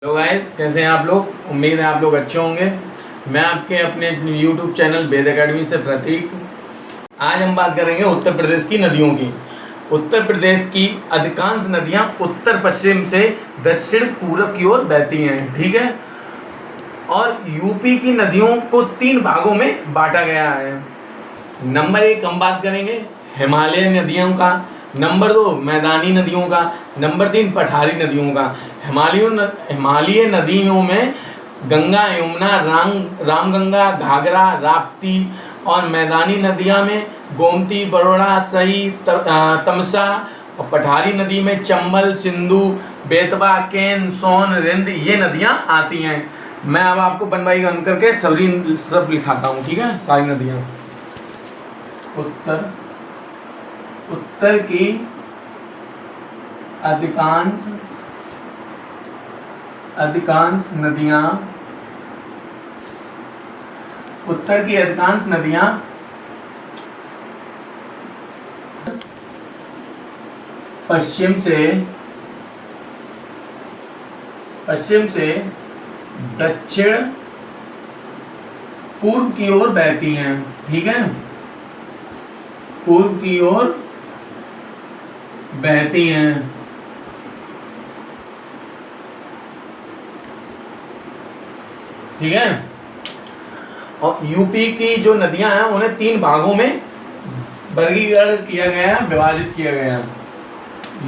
Hello guys, कैसे हैं आप लोग। उम्मीद है आप लोग अच्छे होंगे। मैं आपके अपने YouTube चैनल वेद एकेडमी से प्रतीक। आज हम बात करेंगे उत्तर प्रदेश की नदियों की। उत्तर प्रदेश की अधिकांश नदियां उत्तर पश्चिम से दक्षिण पूर्व की ओर बहती हैं, ठीक है। और यूपी की नदियों को 3 भागों में बांटा गया है। नंबर 1 हम बात करेंगे हिमालय नदियों का, नंबर 2 मैदानी नदियों का, नंबर 3 पठारी नदियों का। हिमालय नदियों में गंगा, यमुना, रामगंगा, घाघरा, राप्ती और मैदानी नदियां में गोमती, बरोड़ा, सई, तमसा। और पठारी नदी में चंबल, सिंधु, बेतवा, केन, सोन, रिंद ये नदियां आती हैं। मैं अब आपको वन बाई वन करके सब लिखाता हूँ, ठीक है। सारी नदियाँ उत्तर की अधिकांश नदियां पश्चिम से दक्षिण पूर्व की ओर बहती हैं, ठीक है। पूर्व की ओर बहती हैं, ठीक है। और यूपी की जो नदियां हैं उन्हें 3 भागों में वर्गीकरण किया गया है, विभाजित किया गया है।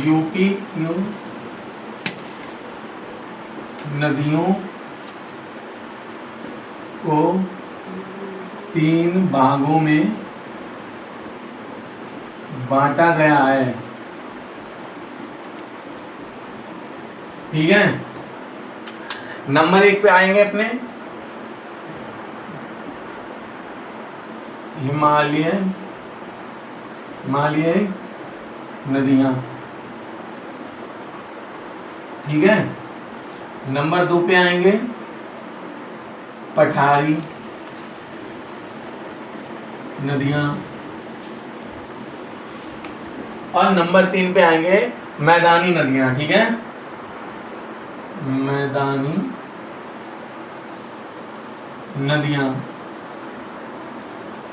यूपी की नदियों को 3 भागों में बांटा गया है, ठीक है। नंबर 1 पे आएंगे अपने हिमालय नदियां, ठीक है। नंबर 2 पे आएंगे पठारी नदियां और नंबर 3 पे आएंगे मैदानी नदियां, ठीक है। मैदानी नदियां,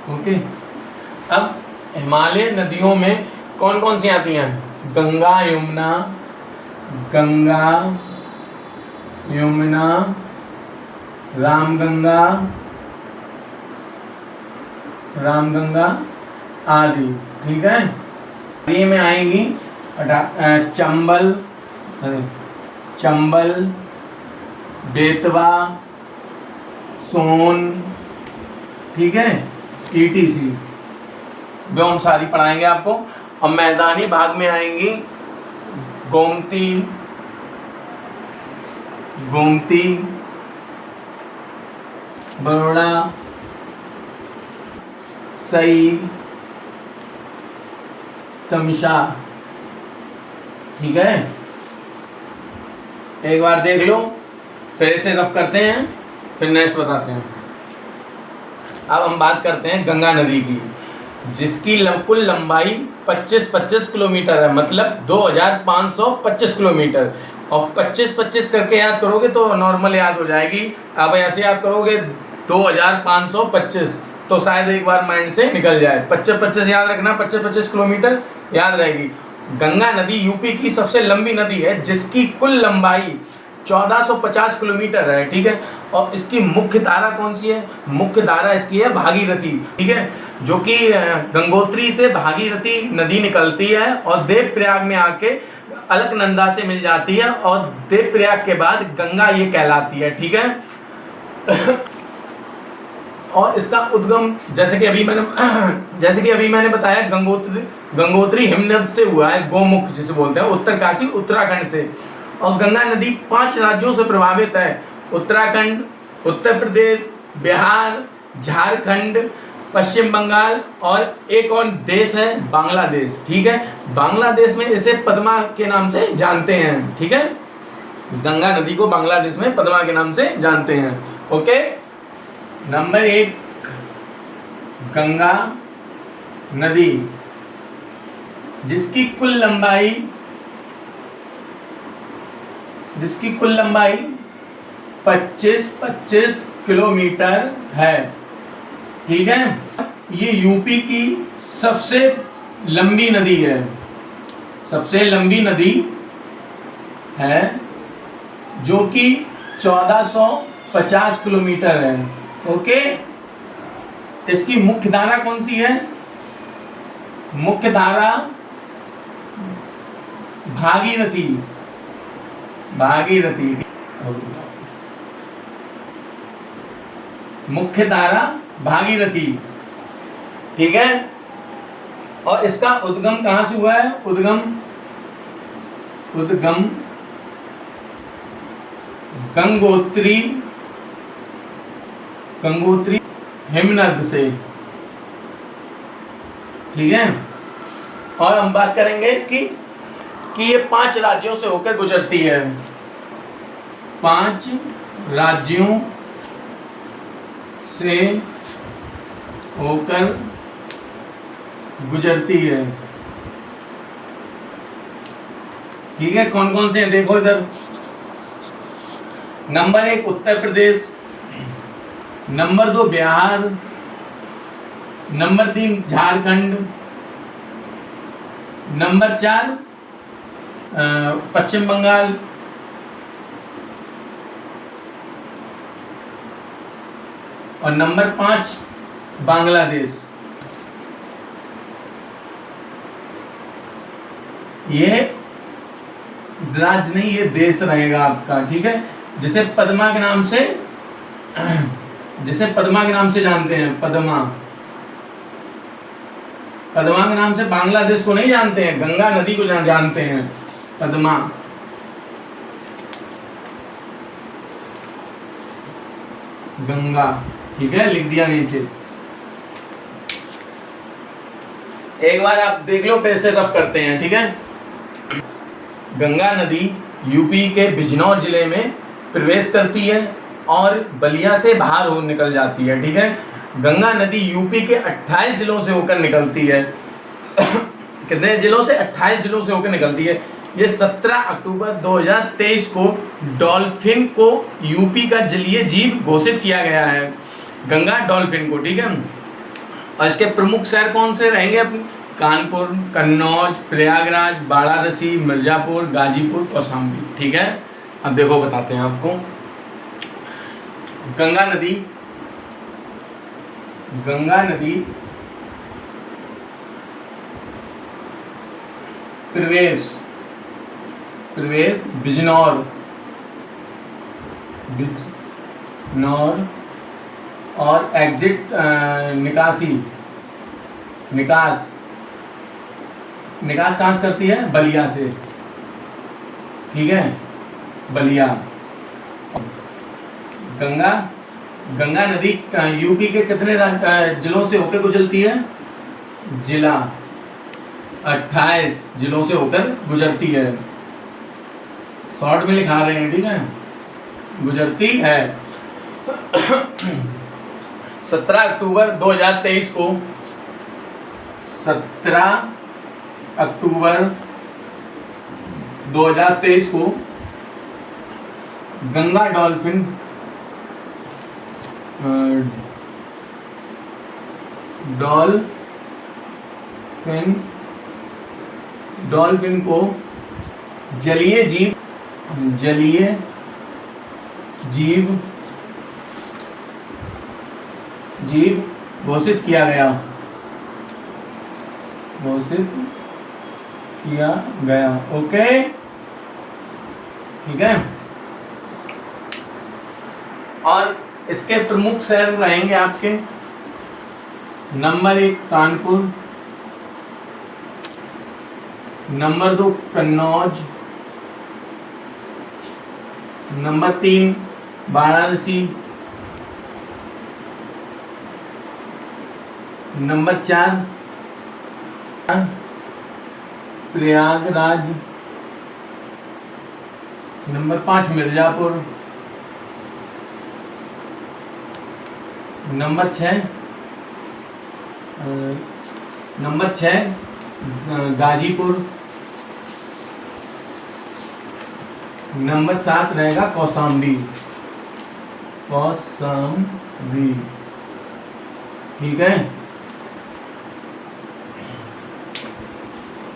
ओके। अब हिमालय नदियों में कौन कौन सी आती हैं? गंगा, यमुना, रामगंगा आदि, ठीक है। ये में आएंगी चंबल, बेतवा, सोन, ठीक है, ETC जो हम सारी पढ़ाएंगे आपको। और मैदानी भाग में आएंगी गोमती, बरोड़ा, सई, तमसा, ठीक है। एक बार देख लो, फिर इसे रफ करते हैं, फिर नेक्स्ट बताते हैं। अब हम बात करते हैं गंगा नदी की, जिसकी कुल लंबाई 25 किलोमीटर है, मतलब 2525 किलोमीटर। और 25 करके याद करोगे तो नॉर्मल याद हो जाएगी। अब ऐसे याद करोगे 2525 तो शायद एक बार माइंड से निकल जाए। 25 याद रखना, 25 किलोमीटर याद रहेगी। गंगा नदी यूपी की सबसे लंबी नदी है, जिसकी कुल लंबाई 1450 किलोमीटर है, ठीक है। और इसकी मुख्य धारा कौन सी है? मुख्य धारा इसकी है भागीरथी, ठीक है, जो कि गंगोत्री से भागीरथी नदी निकलती है और देवप्रयाग में आके अलकनंदा से मिल जाती है और देवप्रयाग के बाद गंगा ये कहलाती है, ठीक है। और इसका उद्गम जैसे कि अभी मैंने बताया गंगोत्री हिमनद से हुआ है, गोमुख जिसे बोलते हैं, उत्तरकाशी उत्तराखंड से। और गंगा नदी 5 राज्यों से प्रभावित है: उत्तराखंड, उत्तर प्रदेश, बिहार, झारखंड, पश्चिम बंगाल और एक और देश है बांग्लादेश, ठीक है। बांग्लादेश में इसे पद्मा के नाम से जानते हैं, ठीक है। गंगा नदी को बांग्लादेश में पद्मा के नाम से जानते हैं, ओके। नंबर 1 गंगा नदी, जिसकी कुल लंबाई 25-25 किलोमीटर है। ठीक है, ये यूपी की सबसे लंबी नदी है, सबसे लंबी नदी है, जो कि 1450 किलोमीटर है। ओके, इसकी मुख्य धारा कौन सी है? मुख्य धारा भागीरथी, भागीरथी। मुख्य धारा भागीरथी। ठीक है, और इसका उद्गम कहां से हुआ है? उद्गम गंगोत्री हिमनद से। ठीक है, और हम बात करेंगे इसकी कि ये 5 राज्यों से होकर गुजरती है, 5 राज्यों से होकर गुजरती है। ठीक है, कौन कौन से हैं देखो इधर। Number 1 Uttar Pradesh, number 2 Bihar, number 3 Jharkhand, number 4 Paschim Bengal, और नंबर 5 बांग्लादेश। ये राज्य नहीं, ये देश रहेगा आपका। ठीक है, जिसे पद्मा के नाम से जानते हैं, पद्मा के नाम से बांग्लादेश को नहीं जानते हैं, गंगा नदी को जानते हैं, पद्मा। गंगा। ठीक है, लिख दिया नीचे। एक बार आप देख लो, फिर से रफ करते हैं। ठीक है, गंगा नदी यूपी के बिजनौर जिले में प्रवेश करती है और बलिया से बाहर हो निकल जाती है। ठीक है, गंगा नदी यूपी के 28 जिलों से होकर निकलती है। कितने जिलों से? 28 जिलों से होकर निकलती है। ये 17 अक्टूबर 2023 को डॉल्फिन को यूपी का जलीय जीव घोषित किया गया है, गंगा डॉल्फिन को। ठीक है, और इसके प्रमुख शहर कौन से रहेंगे? कानपुर, कन्नौज, प्रयागराज, वाराणसी, मिर्जापुर, गाजीपुर, कौशाम्बी। ठीक है, अब देखो बताते हैं आपको। गंगा नदी प्रवेश बिजनौर और एग्जिट निकास कहाँ से करती है? बलिया से। ठीक है, बलिया। गंगा नदी यूपी के कितने जिलों से होकर गुजरती है? जिला 28 जिलों से होकर गुजरती है। शॉर्ट में लिखा रहे हैं। ठीक है, गुजरती है। 17 अक्टूबर 2023 को 17 अक्टूबर 2023 को गंगा डॉल्फिन को जलीय जीव घोषित किया गया। ओके, ठीक है, और इसके प्रमुख शहर रहेंगे आपके। Number 1 Kanpur, number 2 Kannauj, number 3 Varanasi, number 4 Prayagraj, number 5 Mirzapur, number 6 Ghazipur, number 7 रहेगा कौशाम्बी। कौशाम्बी, ठीक है।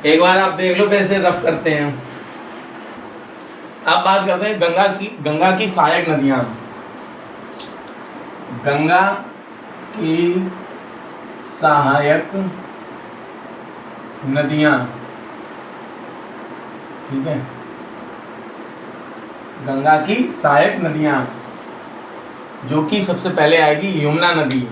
एक बार आप देख लो कैसे रफ करते हैं। अब बात करते हैं गंगा की सहायक नदियां। गंगा की सहायक नदियां, ठीक है। गंगा की सहायक नदियां, जो कि सबसे पहले आएगी यमुना नदी।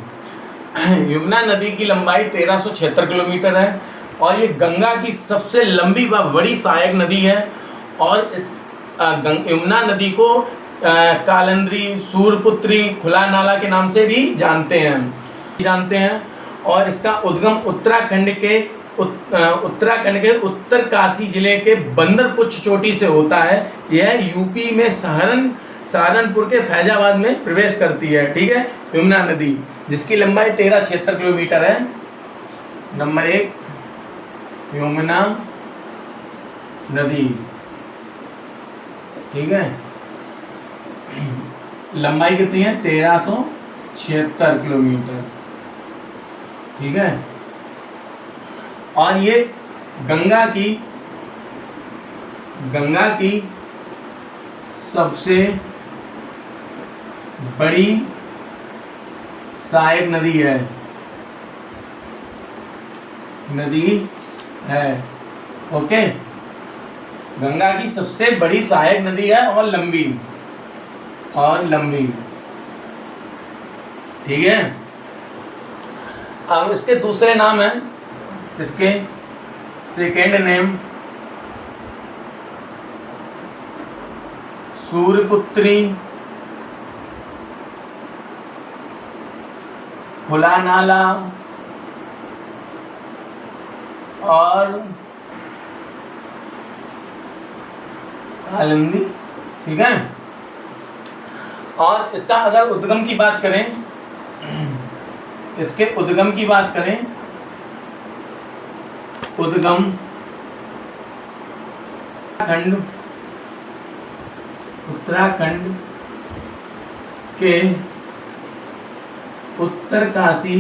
यमुना नदी की लंबाई 1376 किलोमीटर है और ये गंगा की सबसे लंबी व बड़ी सहायक नदी है। और इस यमुना नदी को कालंद्री, सूर्यपुत्री, खुला नाला के नाम से भी जानते हैं। और इसका उद्गम उत्तराखंड के उत्तरकाशी जिले के बंदरपुछ चोटी से होता है। यह यूपी में सहारनपुर के फैजाबाद में प्रवेश करती है, ठीक है। यमुना नदी जिसकी लंबाई 1376 किलोमीटर है। नंबर 1 यमुना नदी, ठीक है। लंबाई कितनी है? 1376 किलोमीटर, ठीक है। और ये गंगा की सबसे बड़ी सहायक नदी है, ओके। गंगा की सबसे बड़ी सहायक नदी है और लंबी, ठीक है। अब इसके दूसरे नाम है, इसके सेकेंड नेम सूर्यपुत्री, खुला नाला और कालिंदी, ठीक है। और इसका अगर उद्गम की बात करें, उद्गम उत्तराखंड के उत्तरकाशी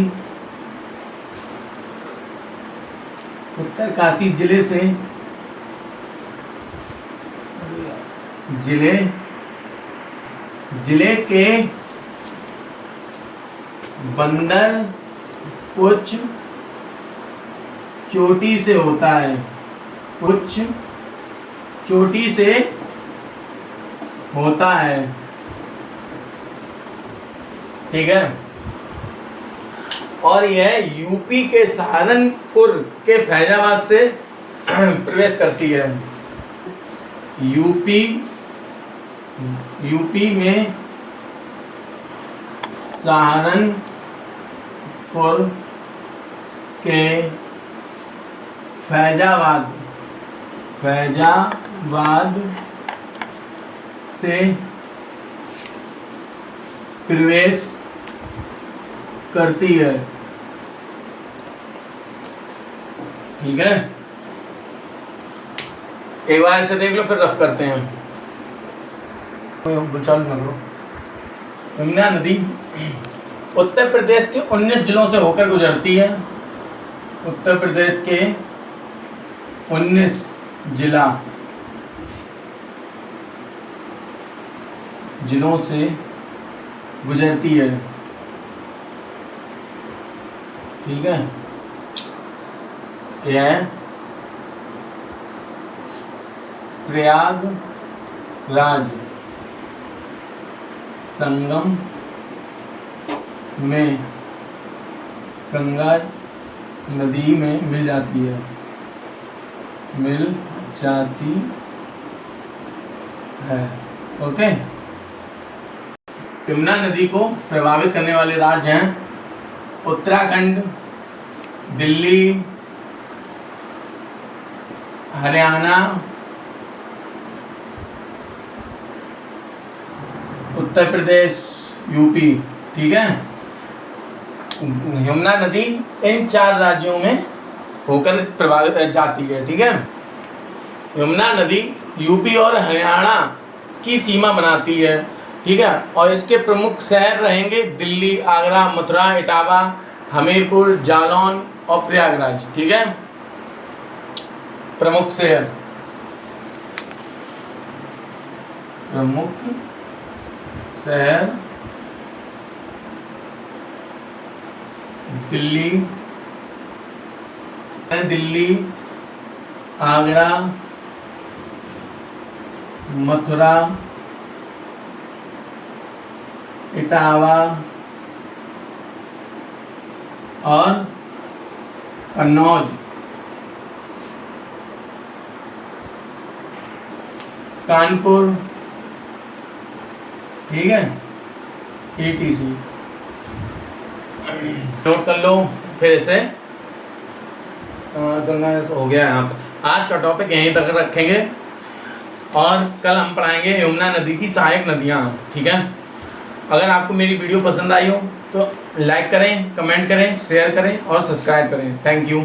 जिले के बंदरपुछ चोटी से होता है, ठीक है। और यह यूपी के सहारनपुर के फैजाबाद से प्रवेश करती है। यूपी में सहारनपुर के फैजाबाद से प्रवेश करती है, ठीक है। एक बार ऐसे देख लो फिर रफ करते हैं। यमुना नदी उत्तर प्रदेश के 19 जिलों से होकर गुजरती है। उत्तर प्रदेश के 19 जिलों से गुजरती है, ठीक है। यह प्रयागराज संगम में गंगा नदी में मिल जाती है, ओके। यमुना नदी को प्रभावित करने वाले राज्य हैं उत्तराखंड, दिल्ली, हरियाणा, उत्तर प्रदेश, यूपी, ठीक है। यमुना नदी इन 4 राज्यों में होकर प्रभावित जाती है, ठीक है। यमुना नदी यूपी और हरियाणा की सीमा बनाती है ठीक है। और इसके प्रमुख शहर रहेंगे दिल्ली, आगरा, मथुरा, इटावा, हमीरपुर, जालौन और प्रयागराज। ठीक है, प्रमुख शहर, प्रमुख शहर दिल्ली, आगरा, मथुरा, इटावा और कन्नौज। कानपुर, ठीक है, ETC। नोट कर लो फिर से। गंगा हो गया यहाँ पर। आज का टॉपिक यहीं तक रखेंगे और कल हम पढ़ाएंगे यमुना नदी की सहायक नदियाँ। ठीक है, अगर आपको मेरी वीडियो पसंद आई हो तो लाइक करें, कमेंट करें, शेयर करें और सब्सक्राइब करें। Thank you.